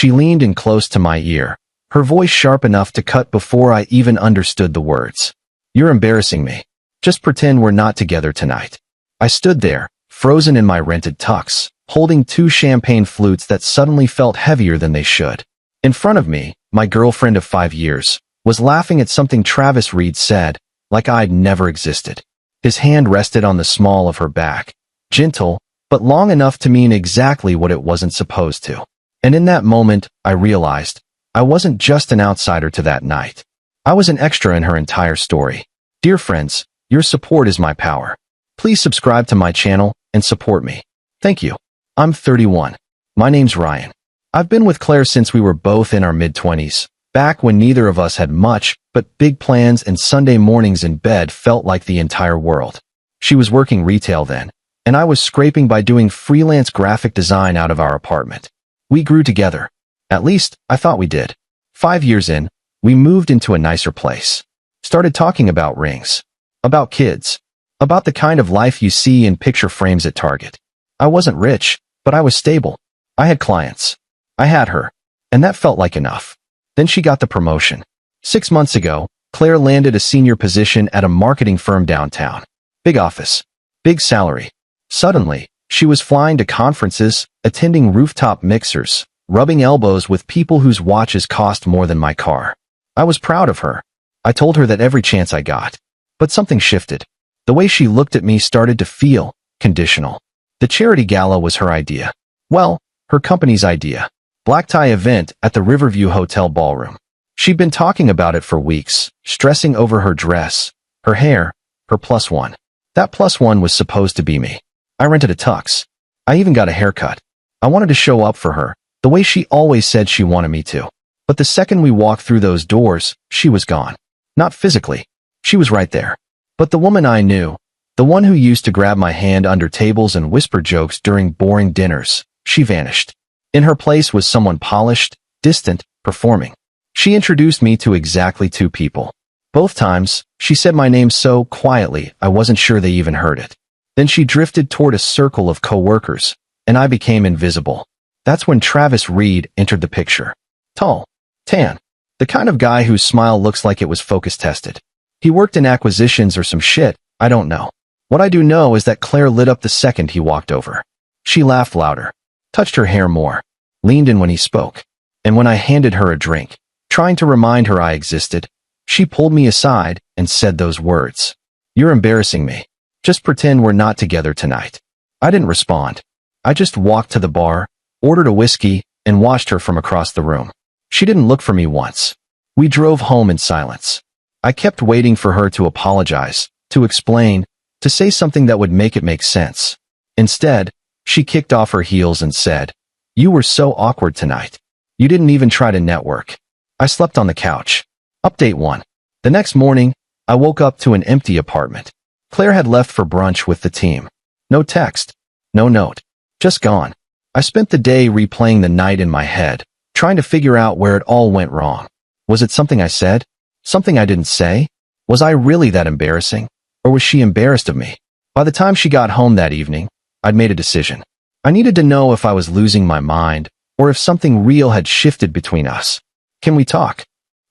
She leaned in close to my ear, her voice sharp enough to cut before I even understood the words. "You're embarrassing me. Just pretend we're not together tonight." I stood there, frozen in my rented tux, holding two champagne flutes that suddenly felt heavier than they should. In front of me, my girlfriend of 5 years, was laughing at something Travis Reed said, like I'd never existed. His hand rested on the small of her back, gentle, but long enough to mean exactly what it wasn't supposed to. And in that moment, I realized, I wasn't just an outsider to that night. I was an extra in her entire story. Dear friends, your support is my power. Please subscribe to my channel and support me. Thank you. I'm 31. My name's Ryan. I've been with Claire since we were both in our mid-20s, back when neither of us had much but big plans and Sunday mornings in bed felt like the entire world. She was working retail then, and I was scraping by doing freelance graphic design out of our apartment. We grew together. At least, I thought we did. 5 years in, we moved into a nicer place. Started talking about rings. About kids. About the kind of life you see in picture frames at Target. I wasn't rich, but I was stable. I had clients. I had her. And that felt like enough. Then she got the promotion. 6 months ago, Claire landed a senior position at a marketing firm downtown. Big office. Big salary. Suddenly, she was flying to conferences, attending rooftop mixers, rubbing elbows with people whose watches cost more than my car. I was proud of her. I told her that every chance I got. But something shifted. The way she looked at me started to feel conditional. The charity gala was her idea. Well, her company's idea. Black tie event at the Riverview Hotel ballroom. She'd been talking about it for weeks, stressing over her dress, her hair, her +1. That +1 was supposed to be me. I rented a tux. I even got a haircut. I wanted to show up for her, the way she always said she wanted me to. But the second we walked through those doors, she was gone. Not physically. She was right there. But the woman I knew, the one who used to grab my hand under tables and whisper jokes during boring dinners, she vanished. In her place was someone polished, distant, performing. She introduced me to exactly 2 people. Both times, she said my name so quietly I wasn't sure they even heard it. Then she drifted toward a circle of co-workers, and I became invisible. That's when Travis Reed entered the picture. Tall. Tan. The kind of guy whose smile looks like it was focus tested. He worked in acquisitions or some shit, I don't know. What I do know is that Claire lit up the second he walked over. She laughed louder, touched her hair more, leaned in when he spoke. And when I handed her a drink, trying to remind her I existed, she pulled me aside and said those words. "You're embarrassing me. Just pretend we're not together tonight." I didn't respond. I just walked to the bar, ordered a whiskey, and watched her from across the room. She didn't look for me once. We drove home in silence. I kept waiting for her to apologize, to explain, to say something that would make it make sense. Instead, she kicked off her heels and said, "You were so awkward tonight. You didn't even try to network." I slept on the couch. Update 1. The next morning, I woke up to an empty apartment. Claire had left for brunch with the team. No text. No note. Just gone. I spent the day replaying the night in my head, trying to figure out where it all went wrong. Was it something I said? Something I didn't say? Was I really that embarrassing? Or was she embarrassed of me? By the time she got home that evening, I'd made a decision. I needed to know if I was losing my mind, or if something real had shifted between us. "Can we talk?"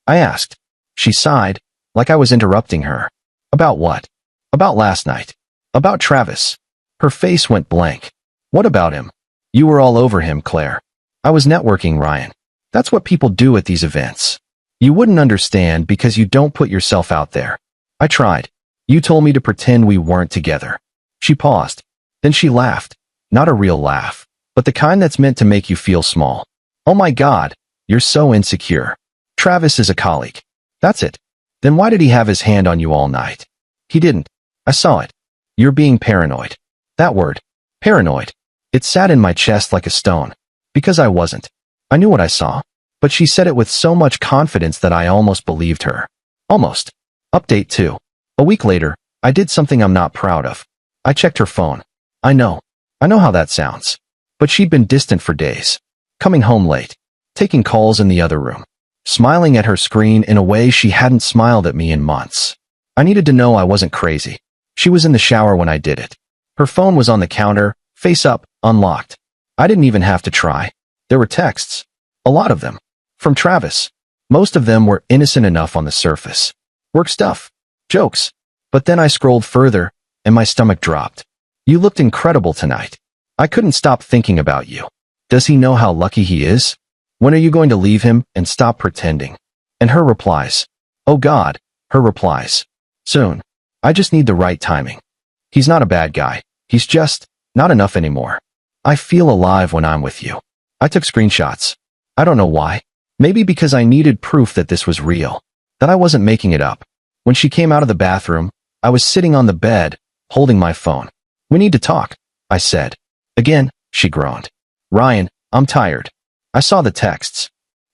I asked. She sighed, like I was interrupting her. "About what?" "About last night. About Travis." Her face went blank. "What about him?" "You were all over him, Claire." "I was networking, Ryan. That's what people do at these events. You wouldn't understand because you don't put yourself out there." I tried. "You told me to pretend we weren't together." She paused. Then she laughed. Not a real laugh, but the kind that's meant to make you feel small. "Oh my God, you're so insecure. Travis is a colleague." "That's it." "Then why did he have his hand on you all night?" "He didn't. I saw it." "You're being paranoid." That word. Paranoid. It sat in my chest like a stone. Because I wasn't. I knew what I saw. But she said it with so much confidence that I almost believed her. Almost. Update 2. A week later, I did something I'm not proud of. I checked her phone. I know how that sounds. But she'd been distant for days. Coming home late. Taking calls in the other room. Smiling at her screen in a way she hadn't smiled at me in months. I needed to know I wasn't crazy. She was in the shower when I did it. Her phone was on the counter, face up, unlocked. I didn't even have to try. There were texts. A lot of them. From Travis. Most of them were innocent enough on the surface. Work stuff. Jokes. But then I scrolled further, and my stomach dropped. You looked incredible tonight. I couldn't stop thinking about you. Does he know how lucky he is? When are you going to leave him and stop pretending? And her replies. Oh God, her replies. Soon. I just need the right timing. He's not a bad guy. He's just not enough anymore. I feel alive when I'm with you. I took screenshots. I don't know why. Maybe because I needed proof that this was real, that I wasn't making it up. When she came out of the bathroom, I was sitting on the bed, holding my phone. We need to talk, I said. Again, she groaned. Ryan, I'm tired. I saw the texts.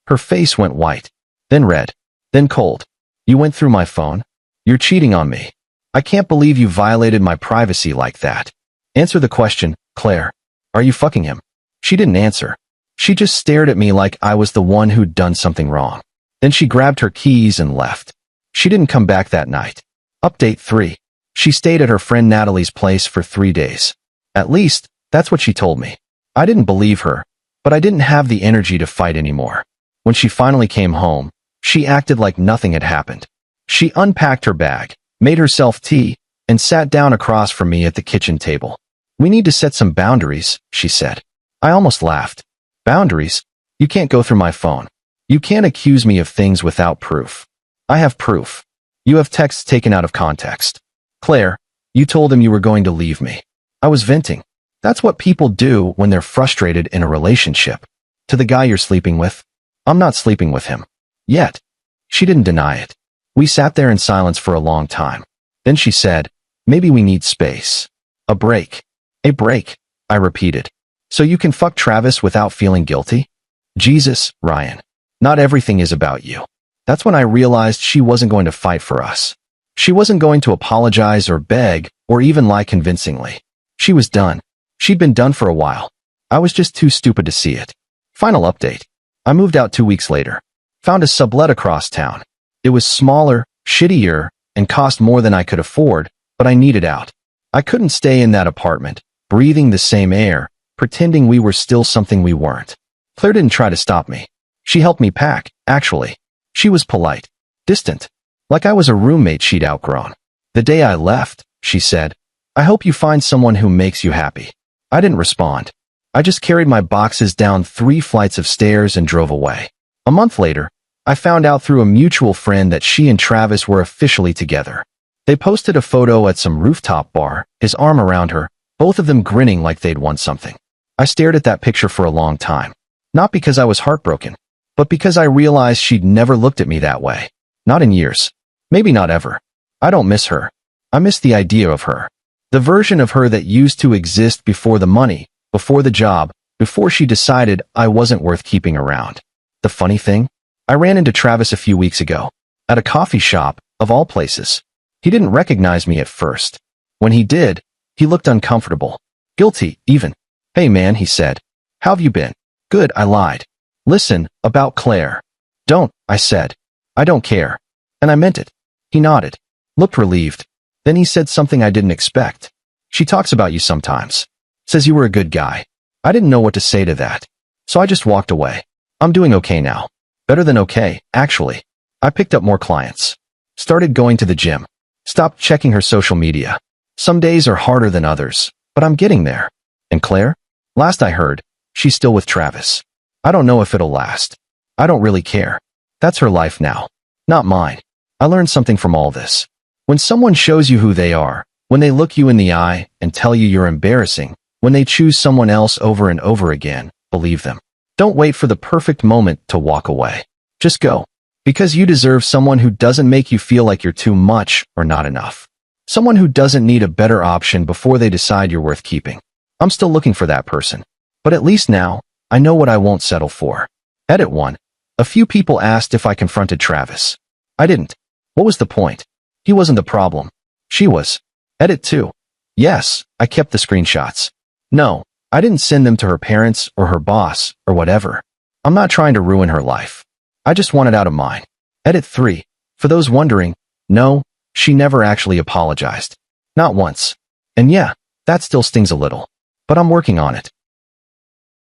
Her face went white, then red, then cold. You went through my phone? You're cheating on me. I can't believe you violated my privacy like that. Answer the question, Claire. Are you fucking him? She didn't answer. She just stared at me like I was the one who'd done something wrong. Then she grabbed her keys and left. She didn't come back that night. Update 3. She stayed at her friend Natalie's place for 3 days. At least, that's what she told me. I didn't believe her, but I didn't have the energy to fight anymore. When she finally came home, she acted like nothing had happened. She unpacked her bag, made herself tea, and sat down across from me at the kitchen table. We need to set some boundaries, she said. I almost laughed. Boundaries? You can't go through my phone. You can't accuse me of things without proof. I have proof. You have texts taken out of context. Claire, you told him you were going to leave me. I was venting. That's what people do when they're frustrated in a relationship. To the guy you're sleeping with? I'm not sleeping with him. Yet. She didn't deny it. We sat there in silence for a long time. Then she said, maybe we need space. A break. A break, I repeated. So you can fuck Travis without feeling guilty? Jesus, Ryan. Not everything is about you. That's when I realized she wasn't going to fight for us. She wasn't going to apologize or beg or even lie convincingly. She was done. She'd been done for a while. I was just too stupid to see it. Final update. I moved out 2 weeks later. Found a sublet across town. It was smaller, shittier, and cost more than I could afford, but I needed out. I couldn't stay in that apartment, breathing the same air, pretending we were still something we weren't. Claire didn't try to stop me. She helped me pack, actually. She was polite, distant, like I was a roommate she'd outgrown. The day I left, she said, I hope you find someone who makes you happy. I didn't respond. I just carried my boxes down 3 flights of stairs and drove away. A month later, I found out through a mutual friend that she and Travis were officially together. They posted a photo at some rooftop bar, his arm around her, both of them grinning like they'd won something. I stared at that picture for a long time. Not because I was heartbroken, but because I realized she'd never looked at me that way. Not in years. Maybe not ever. I don't miss her. I miss the idea of her. The version of her that used to exist before the money, before the job, before she decided I wasn't worth keeping around. The funny thing? I ran into Travis a few weeks ago. At a coffee shop, of all places. He didn't recognize me at first. When he did, he looked uncomfortable. Guilty, even. Hey man, he said. How have you been? Good, I lied. Listen, about Claire. Don't, I said. I don't care. And I meant it. He nodded. Looked relieved. Then he said something I didn't expect. She talks about you sometimes. Says you were a good guy. I didn't know what to say to that. So I just walked away. I'm doing okay now. Better than okay, actually. I picked up more clients. Started going to the gym. Stopped checking her social media. Some days are harder than others, but I'm getting there. And Claire? Last I heard, she's still with Travis. I don't know if it'll last. I don't really care. That's her life now. Not mine. I learned something from all this. When someone shows you who they are, when they look you in the eye and tell you you're embarrassing, when they choose someone else over and over again, believe them. Don't wait for the perfect moment to walk away. Just go. Because you deserve someone who doesn't make you feel like you're too much or not enough. Someone who doesn't need a better option before they decide you're worth keeping. I'm still looking for that person. But at least now, I know what I won't settle for. Edit 1. A few people asked if I confronted Travis. I didn't. What was the point? He wasn't the problem. She was. Edit 2. Yes, I kept the screenshots. No, I didn't send them to her parents or her boss or whatever. I'm not trying to ruin her life. I just want it out of mine. Edit 3. For those wondering, no, she never actually apologized. Not once. And yeah, that still stings a little. But I'm working on it.